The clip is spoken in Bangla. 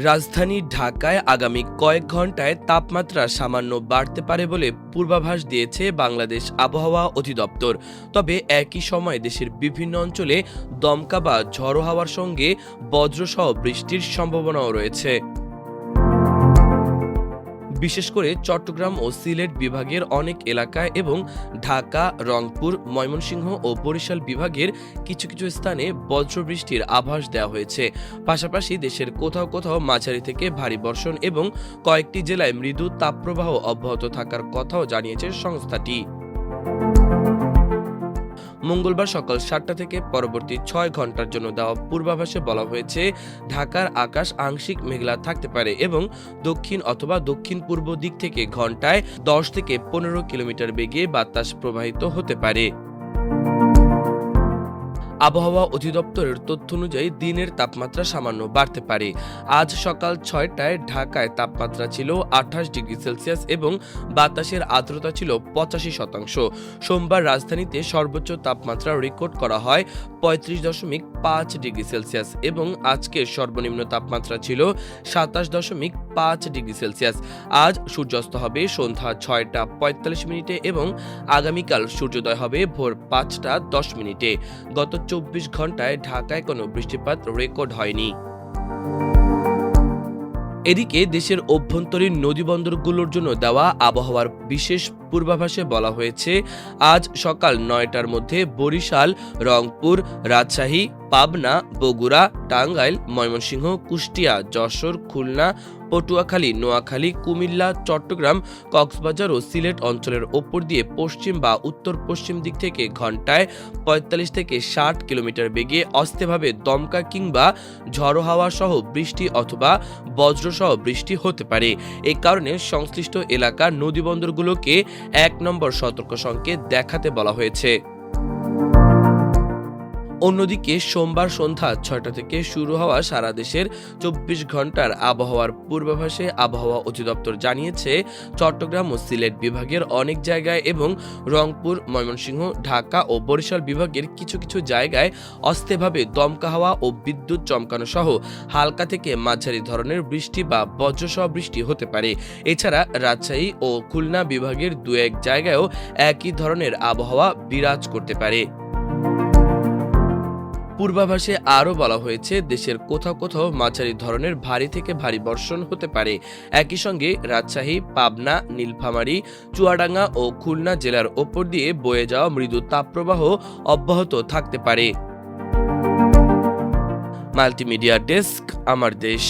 রাজধানী ঢাকায় আগামী কয়েক ঘন্টায় তাপমাত্রা সামান্য বাড়তে পারে বলে পূর্বাভাস দিয়েছে বাংলাদেশ আবহাওয়া অধিদপ্তর। তবে একই সময় দেশের বিভিন্ন অঞ্চলে দমকা বা ঝড়ো হাওয়ার সঙ্গে বজ্রসহ বৃষ্টির সম্ভাবনাও রয়েছে। বিশেষ করে চট্টগ্রাম ও সিলেট বিভাগের অনেক এলাকায় এবং ঢাকা, রংপুর, ময়মনসিংহ ও বরিশাল বিভাগের কিছু কিছু স্থানে বজ্রবৃষ্টির আভাস দেওয়া হয়েছে। পাশাপাশি দেশের কোথাও কোথাও মাঝারি থেকে ভারী বর্ষণ এবং কয়েকটি জেলায় মৃদু তাপপ্রবাহ অব্যাহত থাকার কথাও জানিয়েছে সংস্থাটি। মঙ্গলবার সকাল ৭টা থেকে পরবর্তী ৬ ঘন্টার জন্য দেওয়া পূর্বাভাসে বলা হয়েছে, ঢাকার আকাশ আংশিক মেঘলা থাকতে পারে এবং দক্ষিণ অথবা দক্ষিণ পূর্ব দিক থেকে ঘন্টায় ১০ থেকে ১৫ কিলোমিটার বেগে বাতাস প্রবাহিত হতে পারে। আবহাওয়া অধিদপ্তরের তথ্য অনুযায়ী দিনের তাপমাত্রা সামান্য বাড়তে পারে। আজ সকাল ৬টায় ঢাকায় তাপমাত্রা ছিল ২৮ ডিগ্রি সেলসিয়াস এবং বাতাসের আর্দ্রতা ছিল ৮৫%। সোমবার রাজধানীতে সর্বোচ্চ তাপমাত্রা রেকর্ড করা হয় ৩৫.৫ ডিগ্রি সেলসিয়াস এবং আজকের সর্বনিম্ন তাপমাত্রা ছিল ২৭.৫ ডিগ্রি সেলসিয়াস। আজ সূর্যাস্ত হবে সন্ধ্যা ৬টা ৪৫ মিনিটে এবং আগামীকাল সূর্যোদয় হবে ভোর ৫টা ১০ মিনিটে। গত ২৪ ঘন্টায় ঢাকায় কোনো বৃষ্টিপাত রেকর্ড হয়নি। এদিকে দেশের অভ্যন্তরীণ নদীবন্দরগুলোর জন্য দেওয়া আবহাওয়ার বিশেষ পূর্বাভাসে বলা হয়েছে, আজ সকাল ৯টার মধ্যে বরিশাল, রংপুর, রাজশাহী, পাবনা, বগুড়া, টাঙ্গাইল, ময়মনসিংহ, কুষ্টিয়া, যশোর, খুলনা, পটুয়াখালী, নোয়াখালী, কুমিল্লা, চট্টগ্রাম, কক্সবাজার ও সিলেট অঞ্চলের ওপর দিয়ে পশ্চিম বা উত্তর পশ্চিম দিক থেকে ঘন্টায় ৪৫ থেকে ৬০ কিলোমিটার বেগে অস্থায়ীভাবে দমকা কিংবা ঝড়ো হাওয়া সহ বৃষ্টি অথবা বজ্রসহ বৃষ্টি হতে পারে। এ কারণে সংশ্লিষ্ট এলাকার নদীবন্দরগুলোকে ১ নম্বর সতর্ক সংকেত দেখাতে বলা হয়েছে। অন্যদিকে সোমবার সন্ধ্যা ৬টা থেকে শুরু হওয়া সারা দেশের ২৪ ঘন্টার আবহাওয়ার পূর্বাভাসে আবহাওয়া অধিদপ্তর জানিয়েছে, চট্টগ্রাম ও সিলেট বিভাগের অনেক জায়গায় এবং রংপুর, ময়মনসিংহ, ঢাকা ও বরিশাল বিভাগের কিছু কিছু জায়গায় অস্থায়ীভাবে দমকা হাওয়া ও বিদ্যুৎ চমকানো সহ হালকা থেকে মাঝারি ধরনের বৃষ্টি বা বজ্রসহ বৃষ্টি হতে পারে। এছাড়া রাজশাহী ও খুলনা বিভাগের ২-১ জায়গায়ও একই ধরনের আবহাওয়া বিরাজ করতে পারে। পূর্বাভাসে আরও বলা হয়েছে, দেশের কোথাও কোথাও মাঝারি ধরনের ভারী থেকে ভারী বর্ষণ হতে পারে। একই সঙ্গে রাজশাহী, পাবনা, নীলফামারী, চুয়াডাঙ্গা ও খুলনা জেলার ওপর দিয়ে বয়ে যাওয়া মৃদু তাপপ্রবাহ অব্যাহত থাকতে পারে। মাল্টিমিডিয়া ডেস্ক, আমার দেশ।